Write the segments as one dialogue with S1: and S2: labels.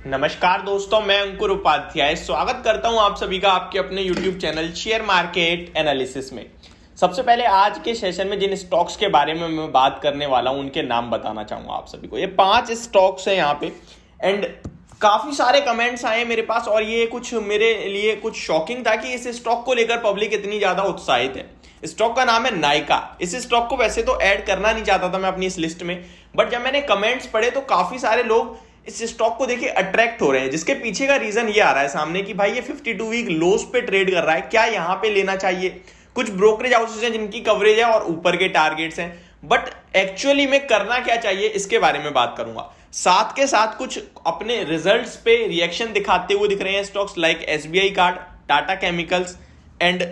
S1: नमस्कार दोस्तों, मैं अंकुर उपाध्याय स्वागत करता हूं आप सभी का आपके अपने YouTube channel share market analysis में। सबसे पहले आज के सेशन में जिन स्टॉक्स के बारे में मैं बात करने वाला हूं उनके नाम बताना चाहूंगा आप सभी को। ये 5 स्टॉक्स हैं यहाँ पे एंड काफी सारे कमेंट्स आए मेरे पास और ये कुछ मेरे लिए कुछ शॉकिंग था कि इस स्टॉक को लेकर पब्लिक इतनी ज्यादा उत्साहित है। स्टॉक का नाम है नायका। इस स्टॉक को वैसे तो ऐड करना नहीं चाहता था मैं अपनी इस लिस्ट में, बट जब मैंने कमेंट्स पढ़े तो काफी सारे लोग इस स्टॉक को देखे अट्रैक्ट हो रहे हैं, जिसके पीछे का रीजन ये आ रहा है सामने कि भाई ये 52 वीक लोस पे ट्रेड कर रहा है, क्या यहां पे लेना चाहिए। कुछ ब्रोकरेज हाउसेस हैं जिनकी कवरेज है और ऊपर के टारगेट्स हैं, बट एक्चुअली में करना क्या चाहिए इसके बारे में बात करूंगा। साथ के साथ कुछ अपने रिजल्ट्स पे रिएक्शन दिखाते हुए दिख रहे हैं stocks like SBI card, Tata chemicals and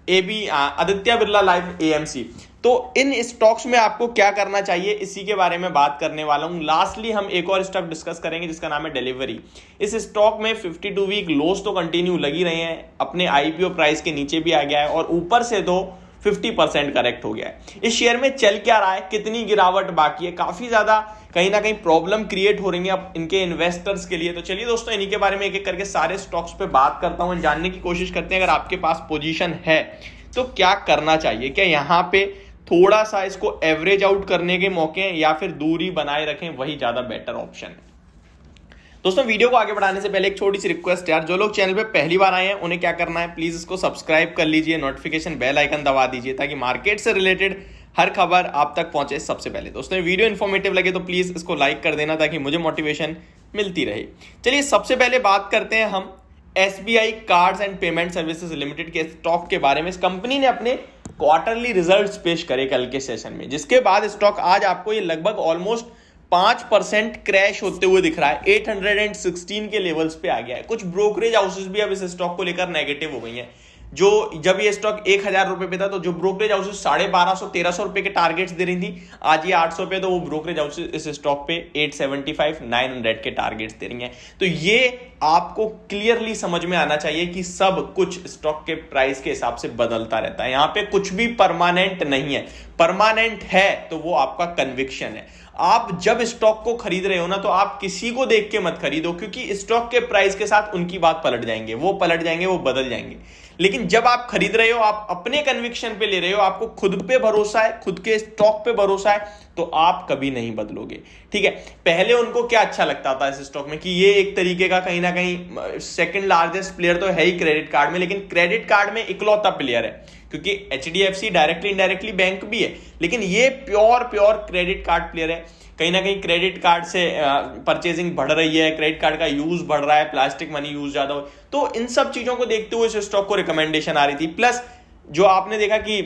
S1: Aditya Birla life AMC. तो इन स्टॉक्स में आपको क्या करना चाहिए इसी के बारे में बात करने वाला हूं। लास्टली हम एक और स्टॉक डिस्कस करेंगे जिसका नाम है डिलीवरी। इस स्टॉक में 52 वीक लोस तो कंटिन्यू लगी रहे हैं, अपने आईपीओ प्राइस के नीचे भी आ गया है और ऊपर से तो 50% करेक्ट हो गया है। इस शेयर में चल क्या रहा है, कितनी गिरावट बाकी है, काफी ज्यादा कहीं ना कहीं प्रॉब्लम क्रिएट हो रही है अब इनके इन्वेस्टर्स के लिए। तो चलिए दोस्तों, इन्हीं के बारे में एक एक करके सारे स्टॉक्स पे बात करता हूं, जानने की कोशिश करते हैं अगर आपके पास पोजीशन है तो क्या करना चाहिए। क्या यहां पे थोड़ा सा इसको एवरेज आउट करने के मौके हैं या फिर दूरी बनाए रखें, वही ज्यादा बेटर ऑप्शन है। दोस्तों, वीडियो को आगे बढ़ाने से पहले एक छोटी सी रिक्वेस्ट यार, जो लोग चैनल पे पहली बार आए हैं उन्हें क्या करना है, प्लीज इसको सब्सक्राइब कर लीजिए, नोटिफिकेशन बेल आइकन दबा दीजिए ताकि मार्केट से रिलेटेड हर खबर आप तक पहुंचे सबसे पहले। दोस्तों, वीडियो इन्फॉर्मेटिव लगे तो प्लीज इसको लाइक कर देना ताकि मुझे मोटिवेशन मिलती रहे। चलिए सबसे पहले बात करते हैं हम SBI cards and payment services limited के स्टॉक के बारे में। इस कंपनी ने अपने क्वार्टरली रिजल्ट्स पेश करे कल के सेशन में, जिसके बाद स्टॉक आज आपको ये लगभग ऑलमोस्ट 5% क्रैश होते हुए दिख रहा है। 816 के लेवल्स पे आ गया है। कुछ ब्रोकरेज हाउसेस भी अब इस स्टॉक को लेकर नेगेटिव हो गई हैं। जो जब ये स्टॉक 1000 रुपए पे था तो जो ब्रोकरेज हाउसेस 1250-1300 रुपए के टारगेट्स दे रही थी, आज ये 800 पे, तो वो ब्रोकरेज हाउसेस इस स्टॉक पे 875-900 के टारगेट्स दे रही हैं। तो ये आपको क्लियरली समझ में आना चाहिए कि सब कुछ स्टॉक के प्राइस के हिसाब से बदलता रहता है। यहां पे कुछ भी परमानेंट नहीं है। परमानेंट है तो वो आपका कन्विक्शन है। आप जब स्टॉक को खरीद रहे हो ना, तो आप किसी को देख के मत खरीदो, क्योंकि स्टॉक के प्राइस के साथ उनकी बात पलट जाएंगे, वो पलट जाएंगे, वो बदल जाएंगे। लेकिन जब आप खरीद रहे हो, आप अपने कन्विक्शन पे ले रहे हो, आपको खुद पे भरोसा है, खुद के स्टॉक पे भरोसा है, तो आप कभी नहीं बदलोगे। ठीक है। पहले उनको क्या अच्छा लगता था इस स्टॉक में कि ये एक तरीके का कहीं ना कहीं सेकंड लार्जेस्ट प्लेयर तो है ही क्रेडिट कार्ड में, लेकिन क्रेडिट कार्ड में इकलौता प्लेयर है, क्योंकि एचडीएफसी डायरेक्टली इनडायरेक्टली बैंक भी है, लेकिन ये प्योर क्रेडिट कार्ड प्लेयर है। कहीं ना कहीं क्रेडिट कार्ड से परचेजिंग बढ़ रही है, क्रेडिट कार्ड का यूज बढ़ रहा है, प्लास्टिक मनी यूज ज्यादा हो, तो इन सब चीजों को देखते हुए इस स्टॉक को रिकमेंडेशन आ रही थी। प्लस जो आपने देखा कि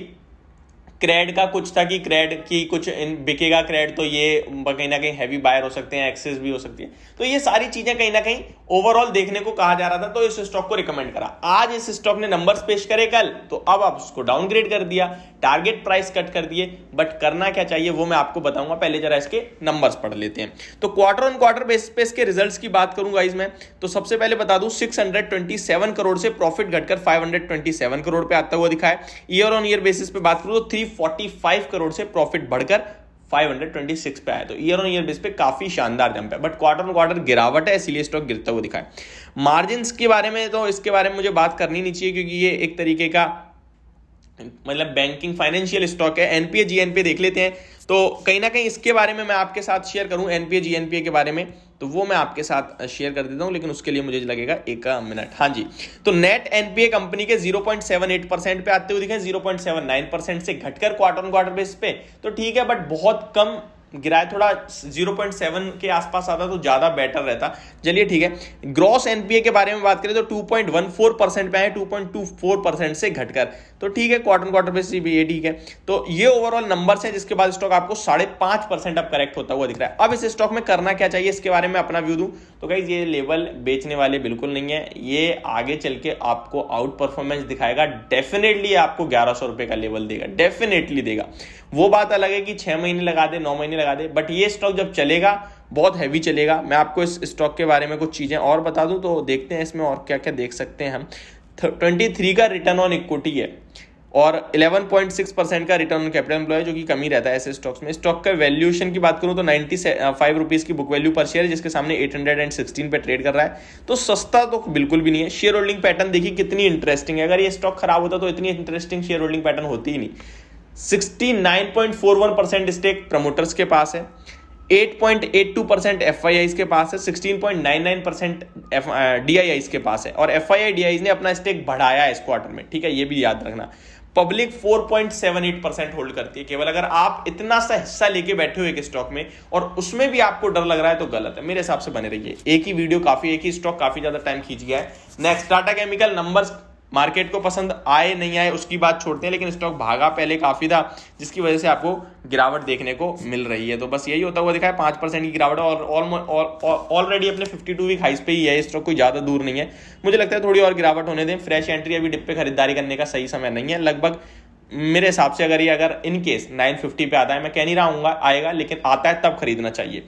S1: क्रेड का कुछ था कि क्रेड की कुछ बिकेगा क्रेड, तो ये कहीं ना कहीं हैवी बायर हो सकते हैं, एक्सेस भी हो सकती है। तो ये सारी चीजें कहीं ना कहीं ओवरऑल देखने को कहा जा रहा था, तो इस स्टॉक को रिकमेंड करा। आज इस स्टॉक ने नंबर्स पेश करे कल, तो अब आप उसको डाउनग्रेड कर दिया, टारगेट प्राइस कट कर दिए। बट करना क्या चाहिए वो मैं आपको बताऊंगा, पहले जरा इसके नंबर्स पढ़ लेते हैं। तो क्वार्टर ऑन क्वार्टर बेसिस पे इसके रिजल्ट्स की बात करूंगा इसमें, तो सबसे पहले बता दूं 627 करोड़ से प्रॉफिट घटकर 527 करोड़ पे आता हुआ दिखा है। ईयर ऑन ईयर बेसिस पे बात करूं तो 345 करोड़ से प्रॉफिट बढ़कर 526 पे आया। तो ईयर ऑन ईयर बेस पे काफी शानदार जंप है, बट क्वार्टर ऑन क्वार्टर गिरावट है, इसलिए स्टॉक गिरता हुआ दिखा है। मार्जिन्स के बारे में तो इसके बारे में मुझे बात करनी नहीं चाहिए, क्योंकि ये एक तरीके का मतलब बैंकिंग फाइनेंशियल स्टॉक है। एनपीए जीएनपीए देख लेते हैं, तो कहीं ना कहीं इसके बारे में मैं आपके साथ शेयर करूं एनपीए जीएनपीए के बारे में, तो वो मैं आपके साथ शेयर कर देता हूं, लेकिन उसके लिए मुझे लगेगा 1 मिनट। हाँ जी, तो नेट एनपीए कंपनी के 0.78% पे आते हुए दिखे, 0.79% से घटकर क्वार्टर ऑन क्वार्टर बेस पे, तो ठीक है, बट बहुत कम गिराए, थोड़ा 0.7 के आसपास आता तो ज्यादा बेटर रहता। चलिए ठीक है। ग्रॉस एनपीए के बारे में बात करें तो 2.14% पे है, 2.24% से घटकर, तो ठीक है, क्वार्टर क्वार्टर बेस भी ये ठीक है। तो ये ओवरऑल नंबर्स हैं, जिसके बाद स्टॉक आपको 5.5% अब करेक्ट होता हुआ दिख रहा है। अब इस स्टॉक में करना क्या चाहिए इसके बारे में अपना व्यू दूं, तो गाइस ये लेवल बेचने वाले बिल्कुल नहीं है, ये आगे चल के आपको आउट परफॉर्मेंस दिखाएगा। डेफिनेटली आपको 1100 रुपए का लेवल देगा, डेफिनेटली देगा। वो बात अलग है कि 6 महीने लगा दे, 9 महीने लगा दे, बट ये स्टॉक जब चलेगा बहुत हैवी चलेगा। मैं आपको इस स्टॉक के बारे में कुछ चीजें और बता दूं, तो देखते हैं इसमें और क्या क्या देख सकते हैं हम। 23 का रिटर्न ऑन इक्विटी है और 11.6% का रिटर्न ऑन कैपिटल एम्प्लॉय, जो कि कमी रहता है ऐसे स्टॉक्स में। स्टॉक का वैल्यूएशन की बात करूं तो 95 रुपीज की बुक वैल्यू पर शेयर है, जिसके सामने 816 पे ट्रेड कर रहा है, तो सस्ता तो बिल्कुल भी नहीं है। शेयर होल्डिंग पैटर्न देखिए कितनी इंटरेस्टिंग है, अगर ये स्टॉक खराब होता तो इतनी इंटरेस्टिंग शेयर होल्डिंग पैटर्न होती ही नहीं। 69.41% स्टेक प्रमोटर्स के पास है, 8.82% FIIs के पास है, 16.99% DIIs के पास है, और FII DIIs ने अपना स्टेक बढ़ाया है इस क्वार्टर में, ठीक है, ये भी याद रखना। पब्लिक 4.78% होल्ड करती है केवल। अगर आप इतना सा हिस्सा लेके बैठे हो एक स्टॉक में और उसमें भी आपको डर लग रहा है तो गलत है, मेरे हिसाब से बने रहिए। एक ही वीडियो काफी, एक ही स्टॉक काफी ज्यादा टाइम खींच गया है। Next, Tata chemical. Numbers market को पसंद आए नहीं आए उसकी बात छोड़ते हैं, लेकिन स्टॉक भागा पहले काफी था, जिसकी वजह से आपको गिरावट देखने को मिल रही है। तो बस यही होता हुआ दिखा है, 5% की गिरावट, और ऑलरेडी अपने 52 वीक हाइस पे ही है स्टॉक, कोई ज्यादा दूर नहीं है। मुझे लगता है थोड़ी और गिरावट होने दें। फ्रेश एंट्री अभी डिप पे खरीदारी करने का सही समय नहीं है। लगभग मेरे हिसाब से अगर इन केस 950 पे आता है, मैं कह नहीं रहा हूँ आएगा, लेकिन आता है तब खरीदना चाहिए।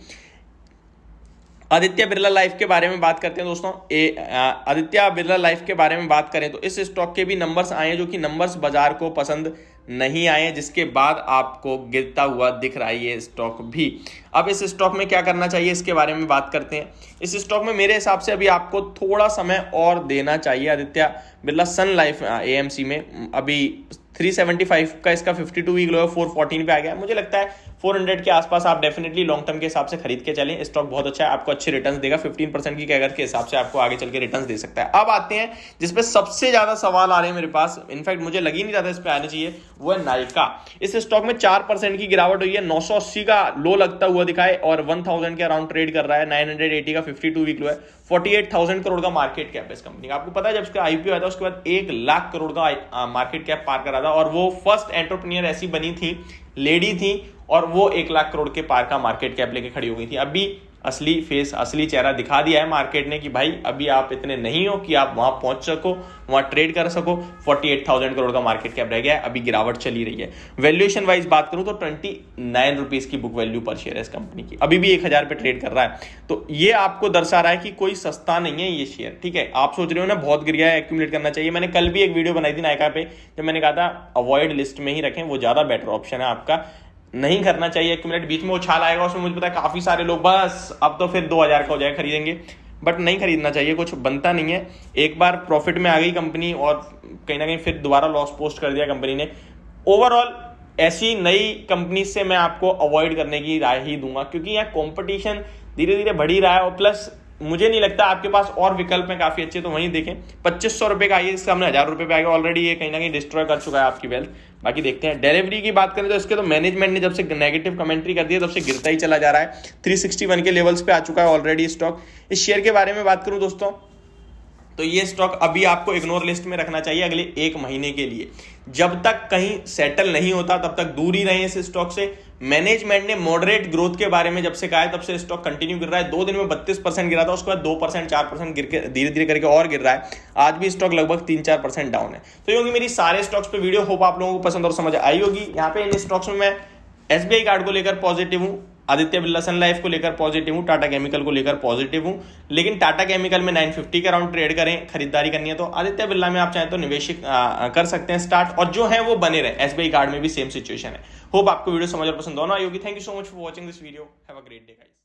S1: आदित्य बिरला लाइफ के बारे में बात करते हैं दोस्तों। आदित्य बिरला लाइफ के बारे में बात करें तो इस स्टॉक के भी नंबर्स आए हैं, जो कि नंबर्स बाजार को पसंद नहीं आए, जिसके बाद आपको गिरता हुआ दिख रहा है ये स्टॉक भी। अब इस स्टॉक में क्या करना चाहिए, इसके बारे में बात करते हैं। इस स्टॉक में मेरे हिसाब से अभी आपको थोड़ा समय और देना चाहिए। आदित्य बिरला सन लाइफ AMC में अभी 375 का इसका 52 वीक लो है, 414 पे आ गया। मुझे लगता है 400 के आसपास आप डेफिनेटली लॉन्ग टर्म के हिसाब से खरीद के चलें। स्टॉक बहुत अच्छा है, आपको अच्छे रिटर्न्स देगा, 15% की कैगर के हिसाब से आपको आगे चल के रिटर्न्स दे सकता है। अब आते हैं जिसपे सबसे ज्यादा सवाल आ रहे हैं मेरे पास, इनफैक्ट मुझे लग ही नहीं रहा था इस पे आने चाहिए, वो है नाइका। इस स्टॉक में 4% की गिरावट हुई है, 980 का लो लगता हुआ दिखाए और 1000 के अराउंड ट्रेड कर रहा है। 980 का 52 वीक लो है, 48,000 करोड़ का मार्केट कैप है इस कंपनी का। आपको पता है जब इसका IPO आया था उसके बाद 1 लाख करोड़ का मार्केट कैप पार करा था, और वो फर्स्ट एंटरप्रेन्योर ऐसी बनी थी, लेडी थी, और वो 1 लाख करोड़ के पार का मार्केट कैप लेके खड़ी हो गई थी। अभी असली फेस, असली चेहरा दिखा दिया है मार्केट ने कि भाई अभी आप इतने नहीं हो कि आप वहां पहुंच सको, वहां ट्रेड कर सको। 48,000 करोड़ का मार्केट कैप रह गया है, अभी गिरावट चली रही है। वैल्यूएशन वाइज बात करूं तो 29 रुपीज की बुक वैल्यू पर शेयर है इस कंपनी की, अभी भी 1000 पे ट्रेड कर रहा है। तो ये आपको दर्शा रहा है कि कोई सस्ता नहीं है ये शेयर, ठीक है। आप सोच रहे हो ना बहुत गिर गया है, एक्यूमुलेट करना चाहिए। मैंने कल भी एक वीडियो बनाई थी नायका पे, जब मैंने कहा था अवॉइड लिस्ट में ही रखें, वो ज्यादा बेटर ऑप्शन है आपका, नहीं करना चाहिए एक्यूमुलेट। बीच में उछाल आएगा उसमें, मुझे पता है काफी सारे लोग बस अब तो फिर 2000 का हो जाए खरीदेंगे, बट नहीं खरीदना चाहिए, कुछ बनता नहीं है। एक बार प्रॉफिट में आ गई कंपनी और कहीं ना कहीं फिर दोबारा लॉस पोस्ट कर दिया कंपनी ने। ओवरऑल ऐसी नई कंपनी से मैं आपको अवॉइड करने की राय ही दूंगा, क्योंकि यहाँ कॉम्पिटिशन धीरे धीरे बढ़ ही रहा है, और प्लस मुझे नहीं लगता आपके पास और विकल्प हैं काफी अच्छे, तो वहीं देखें। 2500 रुपए का आइए, इसका हमने 1000 रुपए पे आ गया ऑलरेडी, ये कहीं ना कहीं डिस्ट्रॉय कर चुका है आपकी वेल्थ। बाकी देखते हैं। डिलीवरी की बात करें तो इसके तो मैनेजमेंट ने जब से नेगेटिव कमेंट्री कर दी है तब से गिरता ही चला जा रहा है, 361 के लेवल्स पे आ चुका है ऑलरेडी स्टॉक। इस शेयर के बारे में बात करूं दोस्तों तो ये स्टॉक अभी आपको इग्नोर लिस्ट में रखना चाहिए अगले 1 महीने के लिए। जब तक कहीं सेटल नहीं होता तब तक दूर ही रहें इस स्टॉक से। मैनेजमेंट ने मॉडरेट ग्रोथ के बारे में जब से कहा है तब से स्टॉक कंटिन्यू गिर रहा है। 2 दिन में 32% गिरा था, उसके बाद 2% 4% गिर के धीरे धीरे करके और गिर रहा है। आज भी स्टॉक लगभग 3-4% डाउन है। तो ये होगी मेरी सारे स्टॉक्स पे वीडियो, होप आप लोगों को पसंद और समझ आई होगी। यहाँ पे इन स्टॉक्स में मैं SBI कार्ड को लेकर पॉजिटिव हूँ, आदित्य बिरला सन लाइफ को लेकर पॉजिटिव हूँ, टाटा केमिकल को लेकर पॉजिटिव हूँ। लेकिन टाटा केमिकल में 950 के अराउंड ट्रेड करें, खरीदारी करनी है तो आदित्य बिरला में आप चाहें तो निवेश कर सकते हैं स्टार्ट, और जो है वो बने रहे। SBI कार्ड में भी सेम सिचुएशन है। होप आपको वीडियो समझ और पसंद होना आई होगी। Thank you so much for watching this video. Have a great day guys.